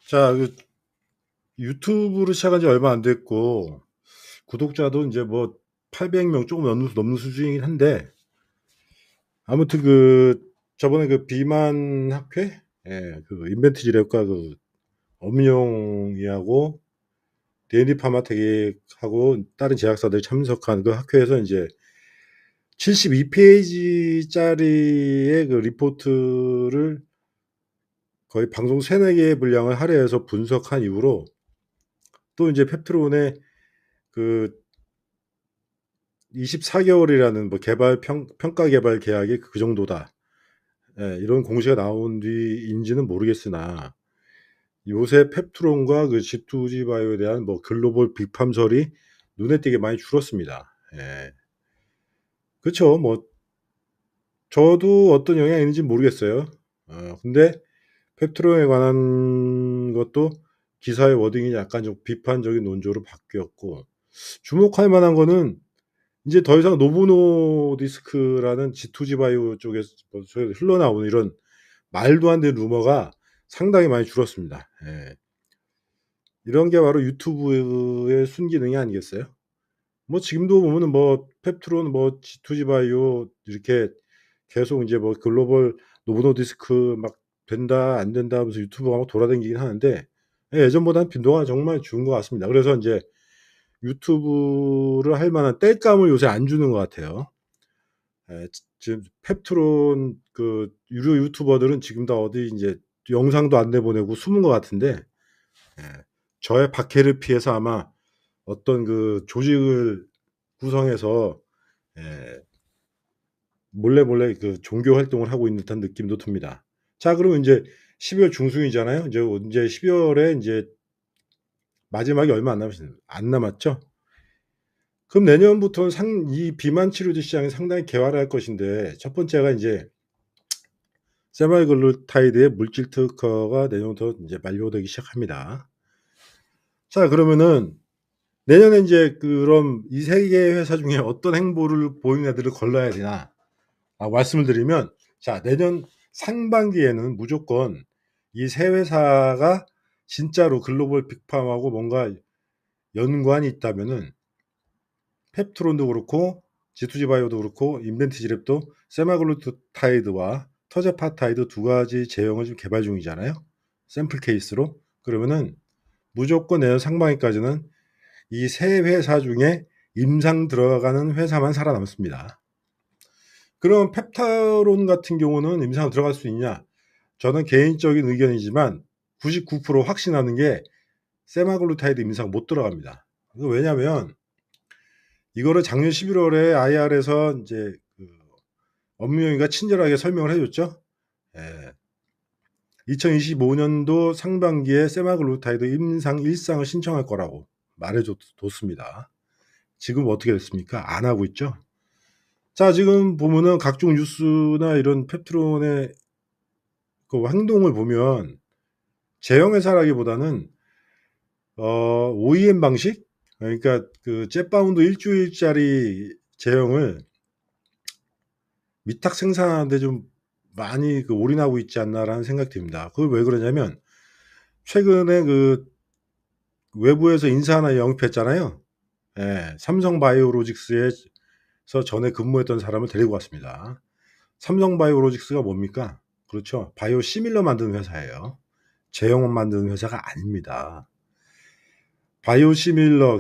자, 유튜브를 시작한 지 얼마 안 됐고 구독자도 인제 뭐 800명 조금 넘는 수준이긴 한데 아무튼 저번에 비만 학회 인벤트 지랩과 엄영이하고 데일리 파마텍하고 다른 제약사들이 참석한 그 학회에서 인제 72 페이지짜리의 리포트를 거의 방송 3-4 개의 분량을 할애해서 분석한 이후로 또 인제 펩트론의 그 24개월이라는 뭐 평가 개발 계약이 그 정도다. 예, 이런 공시가 나온 뒤인지는 모르겠으나 요새 펩트론과 G2G 바이오에 대한 뭐 글로벌 비판설이 눈에 띄게 많이 줄었습니다. 예. 그쵸. 뭐 저도 어떤 영향이 있는지는 모르겠어요. 근데 펩트론에 관한 것도 기사의 워딩이 약간 좀 비판적인 논조로 바뀌었고 주목할 만한 거는 이제 더 이상 노보노디스크라는 G2G 바이오 쪽에서 흘러나오는 이런 말도 안 되는 루머가 상당히 많이 줄었습니다. 예. 이런 게 바로 유튜브의 순기능이 아니겠어요? 뭐 지금도 보면은 뭐 펩트론 뭐 G2G 바이오 이렇게 계속 인제 뭐 글로벌 노보노디스크 막 된다 안 된다 하면서 유튜브가 막 돌아다니긴 하는데 예전보다는 빈도가 정말 적은 것 같습니다. 그래서 인제 유튜브를 할 만한 땔감을 요새 안 주는 것 같아요. 예. 지금 펩트론 유료 유튜버들은 지금 다 어디 인제 영상도 안 내보내고 숨은 것 같은데 예, 저의 박해를 피해서 아마 어떤 조직을 구성해서 예, 몰래 종교 활동을 하고 있는 듯한 느낌도 듭니다. 자, 그러면 인제 12월 중순이잖아요. 인제 12월에 인제 마지막이 얼마 안 남았죠? 그럼 내년부터는 이 비만 치료제 시장이 상당히 개화를 할 것인데 첫 번째가 인제 세마글루타이드의 물질 특허가 내년부터 인제 만료되기 시작합니다. 자, 그러면은 내년에 인제 그럼 이 3 개의 회사 중에 어떤 행보를 보이는 애들을 걸러야 되나 말씀을 드리면 자, 내년 상반기에는 무조건 이 3 회사가 진짜로 글로벌 빅팜하고 뭔가 연관이 있다면은 펩트론도 그렇고 G2G 바이오도 그렇고 인벤트 지랩도 세마글루타이드와 터제파타이드 2 가지 제형을 지금 개발 중이잖아요, 샘플 케이스로. 그러면은 무조건 내년 상반기까지는 이 3 회사 중에 임상 들어가는 회사만 살아남습니다. 그럼 펩타론 같은 경우는 임상 들어갈 수 있냐? 저는 개인적인 의견이지만 99% 확신하는 게 세마글루타이드 임상 못 들어갑니다. 왜냐면 이거를 작년 11월에 IR에서 인제 엄명이가 친절하게 설명을 해 줬죠. 예. 2025년도 상반기에 세마글루타이드 임상 1상을 신청할 거라고 말해 뒀습니다. 지금 어떻게 됐습니까? 안 하고 있죠. 자, 지금 보면은 각종 뉴스나 이런 펩트론의 행동을 보면 제형 회사라기보다는 OEM 방식? 그러니까 젯바운드 1 주일짜리 제형을 위탁 생산하는 데 좀 많이 올인하고 있지 않나라는 생각이 듭니다. 그게 왜 그러냐면 최근에 외부에서 인사 하나 영입했잖아요. 예. 삼성바이오로직스에서 전에 근무했던 사람을 데리고 왔습니다. 삼성바이오로직스가 뭡니까? 그렇죠. 바이오 시밀러 만드는 회사예요. 제형만 만드는 회사가 아닙니다. 바이오 시밀러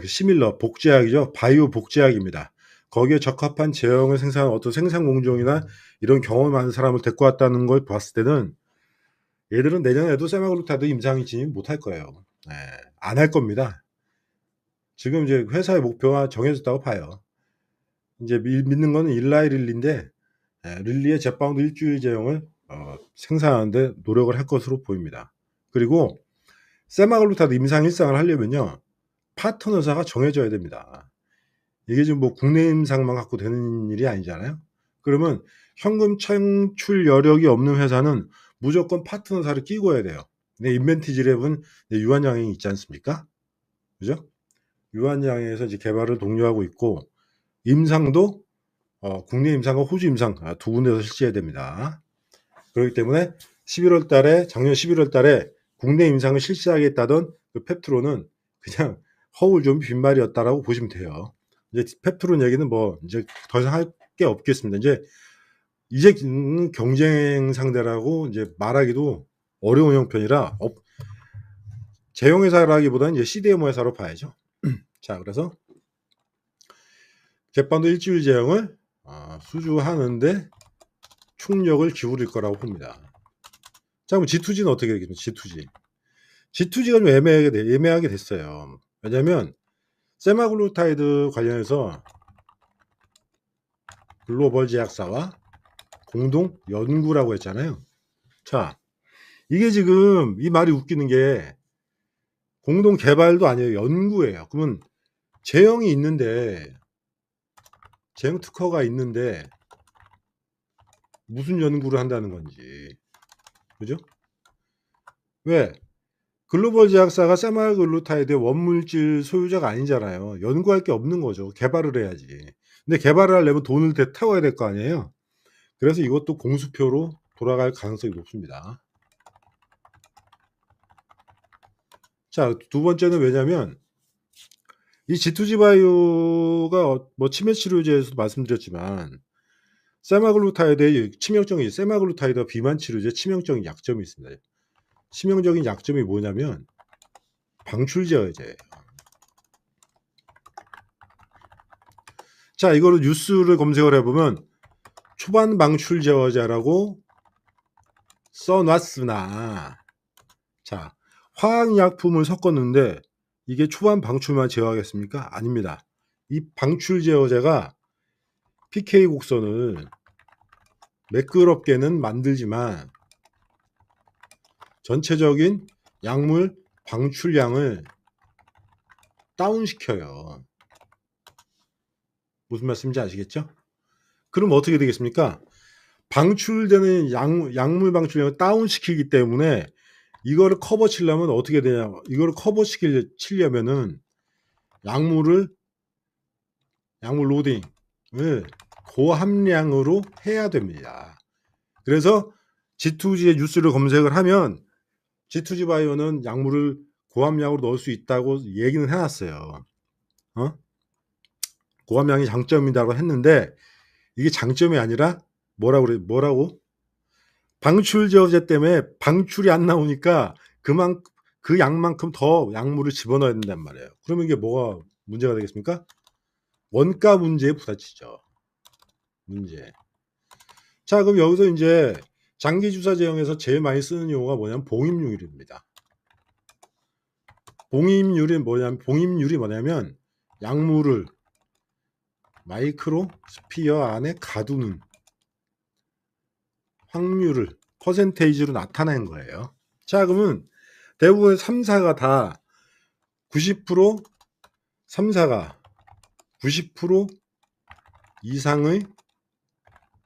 복제약이죠. 바이오 복제약입니다. 거기에 적합한 제형을 생산하는 어떤 생산 공정이나 이런 경험이 많은 사람을 데리고 왔다는 걸 봤을 때는 얘들은 내년에도 세마글루타이드 임상이 진입 못할 거예요. 예. 안 할 겁니다. 지금 이제 회사의 목표가 정해졌다고 봐요. 인제 믿는 거는 일라이 릴리인데 릴리의 젯바운드 1 주일 제형을 생산하는 데 노력을 할 것으로 보입니다. 그리고 세마글루타이드 임상 1상을 하려면요, 파트너사가 정해져야 됩니다. 이게 지금 뭐 국내 임상만 갖고 되는 일이 아니잖아요. 그러면 현금 창출 여력이 없는 회사는 무조건 파트너사를 끼고 해야 돼요. 근데 인벤티지랩은 유한양행이 있지 않습니까? 그죠? 유한양행에서 이제 개발을 독려하고 있고 임상도 국내 임상과 호주 임상 2 군데서 실시해야 됩니다. 그렇기 때문에 작년 11월 달에 국내 임상을 실시하겠다던 그 펩트론은 그냥 허울 좀 빈말이었다라고 보시면 돼요. 이제 펩트론 얘기는 뭐 이제 더 이상 할 게 없겠습니다. 이제 경쟁 상대라고 이제 말하기도 어려운 형편이라 제형 회사라기보다는 이제 CDMO 회사로 봐야죠. 자, 그래서 젯반도 일주일 제형을 수주하는데 총력을 기울일 거라고 봅니다. 자, 그럼 G2G는 어떻게 되겠습니까? G2G가 좀 애매하게 됐어요. 왜냐면 세마글루타이드 관련해서 글로벌 제약사와 공동 연구라고 했잖아요. 자, 이게 지금 이 말이 웃기는 게 공동 개발도 아니에요. 연구예요. 그러면 제형이 있는데, 제형 특허가 있는데 무슨 연구를 한다는 건지. 그죠? 왜? 글로벌 제약사가 세마글루타이드의 원물질 소유자가 아니잖아요. 연구할 게 없는 거죠. 개발을 해야지. 근데 개발을 하려면 돈을 태워야 될 거 아니에요. 그래서 이것도 공수표로 돌아갈 가능성이 높습니다. 자, 두 번째는 왜냐면 이 G2G 바이오가 뭐 치매 치료제에서도 말씀드렸지만 세마글루타이드의 치명적인 세마글루타이드와 비만 치료제 치명적인 약점이 있습니다. 치명적인 약점이 뭐냐면 방출 제어제예요. 자, 이거를 뉴스를 검색을 해보면 초반 방출 제어제라고 써놨으나, 자, 화학약품을 섞었는데 이게 초반 방출만 제어하겠습니까? 아닙니다. 이 방출 제어제가 PK 곡선을 매끄럽게는 만들지만 전체적인 약물 방출량을 다운시켜요. 무슨 말씀인지 아시겠죠? 그럼 어떻게 되겠습니까? 방출되는 약물 방출량을 다운시키기 때문에 이거를 커버 치려면 어떻게 되냐? 이거를 커버 치려면은 약물 로딩을 고함량으로 해야 됩니다. 그래서 G2G의 뉴스를 검색을 하면 G2G 바이오는 약물을 고함량으로 넣을 수 있다고 얘기는 해놨어요. 고함량이 장점이라고 했는데 이게 장점이 아니라 뭐라고? 방출 제어제 때문에 방출이 안 나오니까 그 양만큼 더 약물을 집어넣어야 된단 말이에요. 그러면 이게 뭐가 문제가 되겠습니까? 원가 문제에 부딪히죠. 문제. 자, 그럼 여기서 이제 장기 주사 제형에서 제일 많이 쓰는 용어가 뭐냐면 봉입률입니다. 봉입률이 뭐냐면 약물을 마이크로 스피어 안에 가두는 확률을 퍼센테이지로 나타낸 거예요. 자, 그러면 대부분 3사가 다 90% 3사가 90% 이상의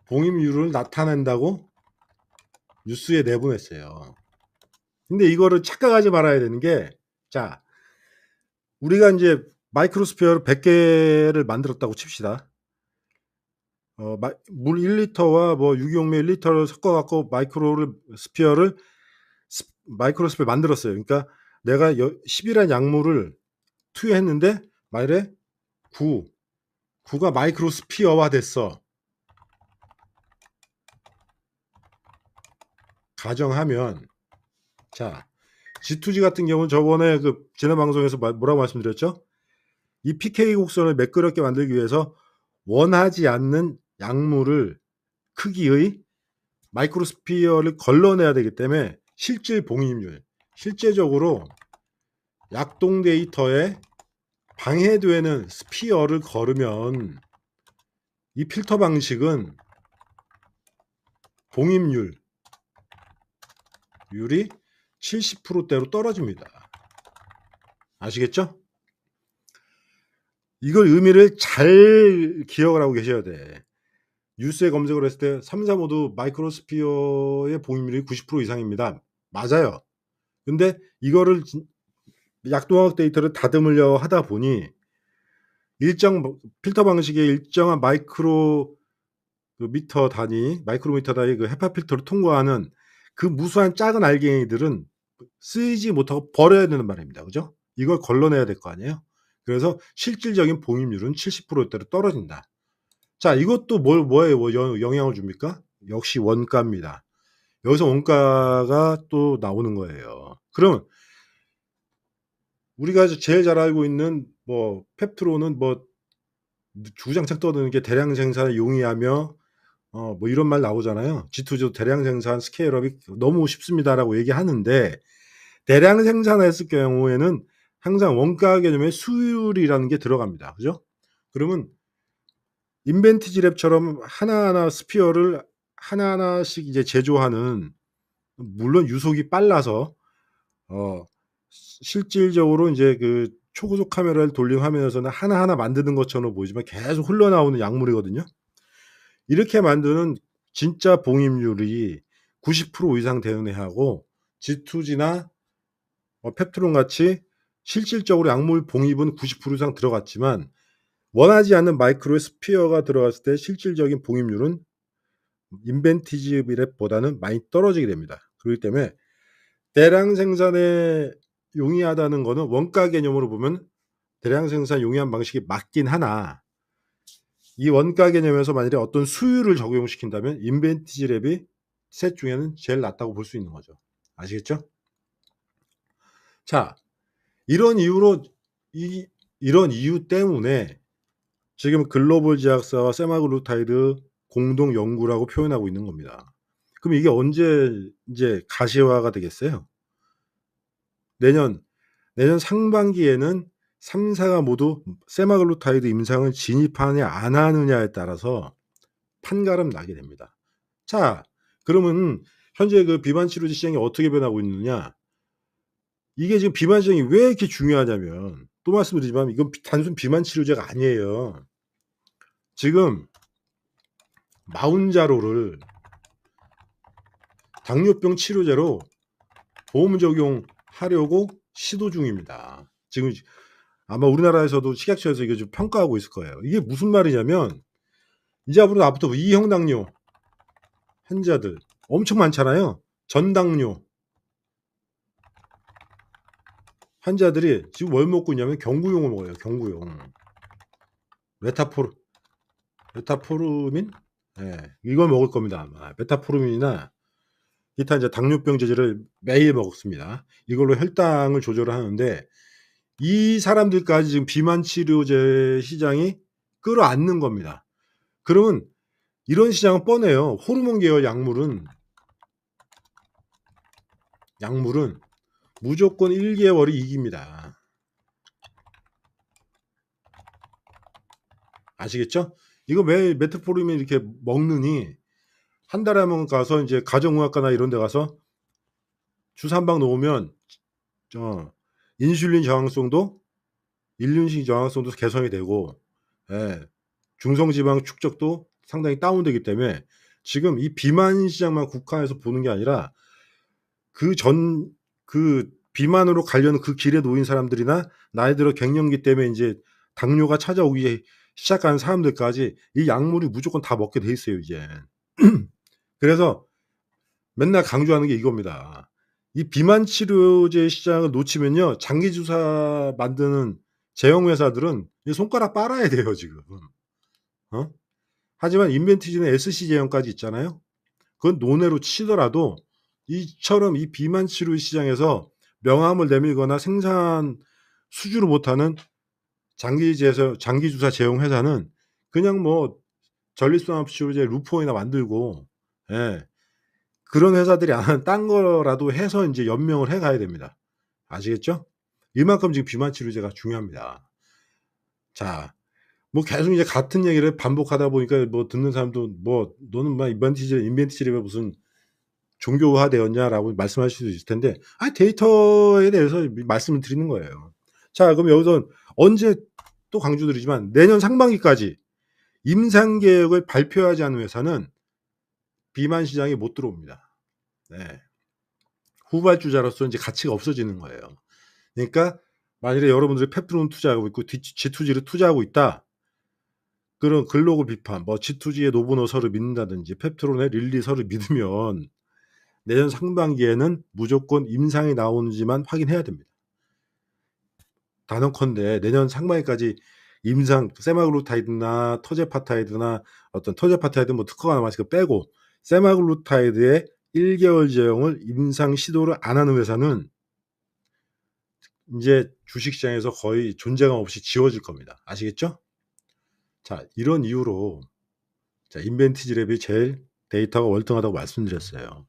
봉입률을 나타낸다고 뉴스에 내보냈어요. 근데 이거를 착각하지 말아야 되는 게, 자, 우리가 이제 마이크로스피어를 100개를 만들었다고 칩시다. 물 1리터와 뭐 유기용매 1리터를 섞어갖고 마이크로스피어를 만들었어요. 그러니까 내가 10이라는 약물을 투여했는데 만일에 9가 마이크로스피어화 됐어. 가정하면, 자, G2G 같은 경우는 저번에 그 지난 방송에서 뭐라고 말씀드렸죠? 이 PK 곡선을 매끄럽게 만들기 위해서 원하지 않는 약물을 크기의 마이크로스피어를 걸러내야 되기 때문에 실질 봉입률, 실제적으로 약동 데이터에 방해되는 스피어를 걸으면 이 필터 방식은 봉입률이 70%대로 떨어집니다. 아시겠죠? 이걸 의미를 잘 기억을 하고 계셔야 돼. 뉴스에 검색을 했을 때 3사 모두 마이크로스피어의 봉입률이 90% 이상입니다. 맞아요. 근데 이거를 약동학 데이터를 다듬으려 하다 보니 일정 필터 방식의 일정한 마이크로미터 단위 그 헤파 필터를 통과하는 그 무수한 작은 알갱이들은 쓰이지 못하고 버려야 되는 말입니다. 그죠? 이걸 걸러내야 될 거 아니에요? 그래서 실질적인 봉입률은 70% 대로 떨어진다. 자, 이것도 뭐에 영향을 줍니까? 역시 원가입니다. 여기서 원가가 또 나오는 거예요. 그러면 우리가 제일 잘 알고 있는 뭐 펩트론은 뭐 주장창 떠드는 게 대량 생산을 용이하며 뭐 이런 말 나오잖아요. G2G도 대량 생산 스케일업이 너무 쉽습니다라고 얘기하는데, 대량 생산했을 경우에는 항상 원가 개념에 수율이라는 게 들어갑니다. 그죠? 그러면 인벤티지 랩처럼 하나하나 스피어를 하나하나씩 이제 제조하는, 물론 유속이 빨라서 실질적으로 이제 그 초고속 카메라를 돌린 화면에서는 하나하나 만드는 것처럼 보이지만 계속 흘러나오는 약물이거든요. 이렇게 만드는 진짜 봉입률이 90% 이상 되는 애하고 G2G나 펩트론 같이 실질적으로 약물 봉입은 90% 이상 들어갔지만 원하지 않는 마이크로의 스피어가 들어갔을 때 실질적인 봉입률은 인벤티지 랩보다는 많이 떨어지게 됩니다. 그렇기 때문에 대량 생산에 용이하다는 거는 원가 개념으로 보면 대량 생산 용이한 방식이 맞긴 하나, 이 원가 개념에서 만일에 어떤 수율을 적용시킨다면 인벤티지 랩이 셋 중에는 제일 낫다고 볼 수 있는 거죠. 아시겠죠? 자, 이런 이유 때문에 지금 글로벌 제약사와 세마글루타이드 공동 연구라고 표현하고 있는 겁니다. 그럼 이게 언제 이제 가시화가 되겠어요? 내년 상반기에는 3사가 모두 세마글루타이드 임상을 진입하느냐 안 하느냐에 따라서 판가름 나게 됩니다. 자, 그러면 현재 그 비만 치료제 시장이 어떻게 변하고 있느냐? 이게 지금 비만 시장이 왜 이렇게 중요하냐면, 또 말씀드리지만 이건 단순 비만 치료제가 아니에요. 지금 마운자로를 당뇨병 치료제로 보험 적용하려고 시도 중입니다. 지금 아마 우리나라에서도 식약처에서 이게 좀 평가하고 있을 거예요. 이게 무슨 말이냐면, 이제 앞으로 이형 당뇨 환자들 엄청 많잖아요. 전당뇨 환자들이 지금 뭘 먹고 있냐면 경구용을 먹어요. 경구용. 메타포르민? 예, 이걸 먹을 겁니다. 아마. 메타포르민이나 기타 이제 당뇨병 제제를 매일 먹습니다. 이걸로 혈당을 조절을 하는데, 이 사람들까지 지금 비만 치료제 시장이 끌어안는 겁니다. 그러면 이런 시장은 뻔해요. 호르몬 계열 약물은 무조건 1개월이 이깁니다. 아시겠죠? 이거 매일 메트포르민 이렇게 먹느니 한 달에 한 번 가서 이제 가정의학과나 이런 데 가서 주사 한 방 놓으면 인슐린 저항성도 개선이 되고, 예, 중성지방 축적도 상당히 다운되기 때문에 지금 이 비만 시장만 국한해서 보는 게 아니라 그 비만으로 가려는 그 길에 놓인 사람들이나 나이 들어 갱년기 때문에 이제 당뇨가 찾아오기 시작하는 사람들까지 이 약물이 무조건 다 먹게 돼 있어요, 이제. 그래서 맨날 강조하는 게 이겁니다. 이 비만 치료제 시장을 놓치면요, 장기 주사 만드는 제형 회사들은 손가락 빨아야 돼요, 지금. 하지만 인벤티지는 SC 제형까지 있잖아요. 그건 논외로 치더라도 이처럼 이 비만 치료 시장에서 명함을 내밀거나 생산 수주를 못하는 장기 주사 제형 회사는 그냥 뭐 전립선암 치료제 루포이나 만들고, 예, 그런 회사들이 안 하는 딴 거라도 해서 이제 연명을 해 가야 됩니다. 아시겠죠? 이만큼 지금 비만 치료제가 중요합니다. 자, 뭐 계속 이제 같은 얘기를 반복하다 보니까 뭐 듣는 사람도 뭐 "너는 막 인벤티지랩에 무슨 종교화되었냐?"라고 말씀하실 수도 있을 텐데, 데이터에 대해서 말씀을 드리는 거예요. 자, 그럼 여기서 언제, 또 강조드리지만 내년 상반기까지 임상 계획을 발표하지 않은 회사는 비만 시장에 못 들어옵니다. 네. 후발주자로서 이제 가치가 없어지는 거예요. 그러니까 만일에 여러분들이 펩트론 투자하고 있고 G2G를 투자하고 있다, 그런 글로벌 비판, 뭐 G2G의 노부노서를 믿는다든지 펩트론의 릴리서를 믿으면 내년 상반기에는 무조건 임상이 나오는지만 확인해야 됩니다. 단언컨대 내년 상반기까지 임상 세마글루타이드나 터제파타이드나 어떤 터제파타이드 뭐 특허가 남았으니까 빼고 세마글루타이드의 1개월 제형을 임상 시도를 안 하는 회사는 이제 주식시장에서 거의 존재감 없이 지워질 겁니다. 아시겠죠? 자, 이런 이유로 인벤티지랩이 제일 데이터가 월등하다고 말씀드렸어요.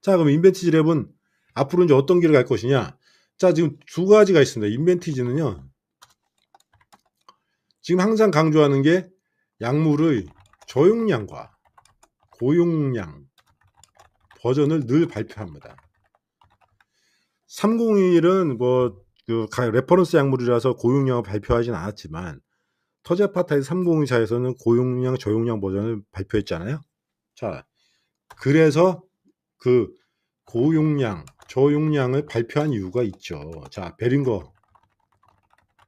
자, 그럼 인벤티지랩은 앞으로 이제 어떤 길을 갈 것이냐? 자, 지금 두 가지가 있습니다. 인벤티지는요, 지금 항상 강조하는 게 약물의 저용량과 고용량 버전을 늘 발표합니다. 301은 뭐 레퍼런스 약물이라서 고용량을 발표하진 않았지만 터제파타이드 3024에서는 고용량, 저용량 버전을 발표했잖아요. 자, 그래서 그 고용량, 저용량을 발표한 이유가 있죠. 자, 베링거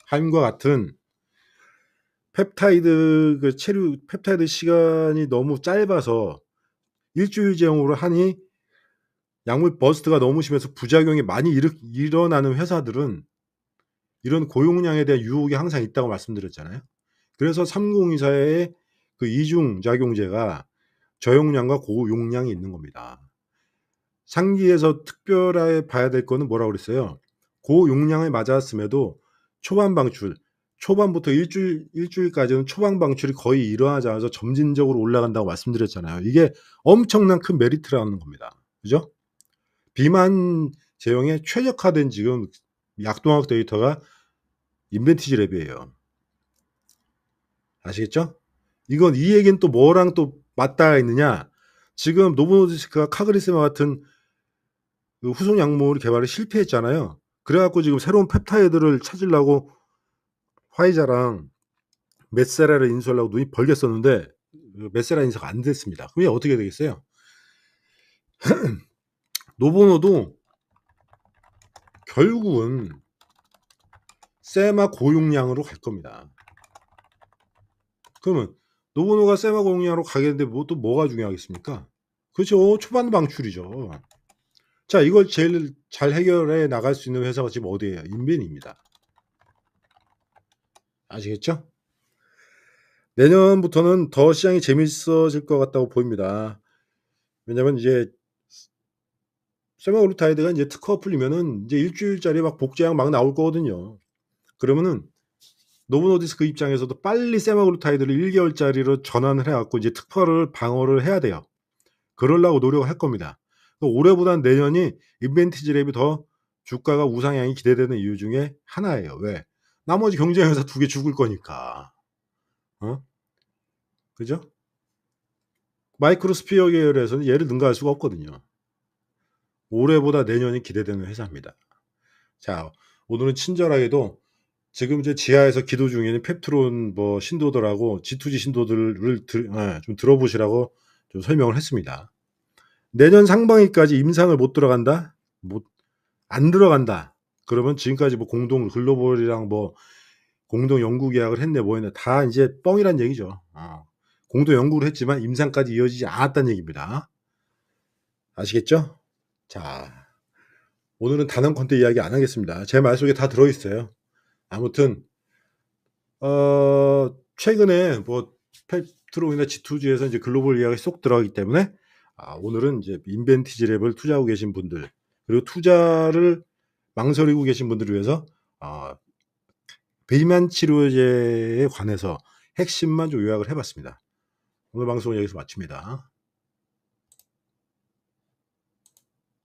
함과 같은 펩타이드 체류 펩타이드 시간이 너무 짧아서 일주일 제형으로 하니 약물 버스트가 너무 심해서 부작용이 많이 일어나는 회사들은 이런 고용량에 대한 유혹이 항상 있다고 말씀드렸잖아요. 그래서 3024의 그 이중 작용제가 저용량과 고용량이 있는 겁니다. 상기에서 특별하게 봐야 될 거는 뭐라고 그랬어요? 고용량을 맞았음에도 초반 방출, 초반부터 일주일까지는 초반 방출이 거의 일어나지 않아서 점진적으로 올라간다고 말씀드렸잖아요. 이게 엄청난 큰 메리트라는 겁니다. 그죠? 비만 제형에 최적화된 지금 약동학 데이터가 인벤티지랩이에요. 아시겠죠? 이건 이 얘기는 또 뭐랑 또 맞닿아 있느냐? 지금 노보노디스크가 카그리스마 같은 그 후속 약물 개발에 실패했잖아요. 그래갖고 지금 새로운 펩타이드를 찾으려고 화이자랑 메세라를 인수하려고 눈이 벌겠었는데 메세라 인수가 안 됐습니다. 그럼 어떻게 되겠어요? 노보노도 결국은 세마 고용량으로 갈 겁니다. 그러면 노보노가 세마 고용량으로 가겠는데 또 뭐가 중요하겠습니까? 그렇죠. 초반 방출이죠. 자, 이걸 제일 잘 해결해 나갈 수 있는 회사가 지금 어디예요? 인벤입니다. 아시겠죠? 내년부터는 더 시장이 재밌어질 것 같다고 보입니다. 왜냐면 이제 세마글루타이드가 이제 특허 풀리면은 이제 일주일짜리 막 복제약 막 나올 거거든요. 그러면은 노보노디스크 입장에서도 빨리 세마글루타이드를 1개월짜리로 전환을 해갖고 이제 특허를 방어를 해야 돼요. 그러려고 노력을 할 겁니다. 올해보다는 내년이 인벤티지랩이 더 주가가 우상향이 기대되는 이유 중에 하나예요. 왜? 나머지 경쟁 회사 2개 죽을 거니까. 그죠? 마이크로스피어 계열에서는 얘를 능가할 수가 없거든요. 올해보다 내년이 기대되는 회사입니다. 자, 오늘은 친절하게도 지금 이제 지하에서 기도 중인 펩트론 뭐 신도들하고 G2G 신도들을 좀 들어보시라고 좀 설명을 했습니다. 내년 상반기까지 임상을 못 들어간다? 안 들어간다. 그러면 지금까지 뭐 공동 글로벌이랑 뭐 공동 연구 계약을 했네 뭐 했네 다 이제 뻥이란 얘기죠. 공동 연구를 했지만 임상까지 이어지지 않았다는 얘기입니다. 아시겠죠? 자, 오늘은 단언 컨테 이야기 안 하겠습니다. 제 말 속에 다 들어있어요. 아무튼 최근에 뭐 펩트론이나 G2G에서 이제 글로벌 이야기 쏙 들어가기 때문에 오늘은 이제 인벤티지랩을 투자하고 계신 분들 그리고 투자를 망설이고 계신 분들을 위해서 비만 치료제에 관해서 핵심만 좀 요약을 해봤습니다. 오늘 방송은 여기서 마칩니다.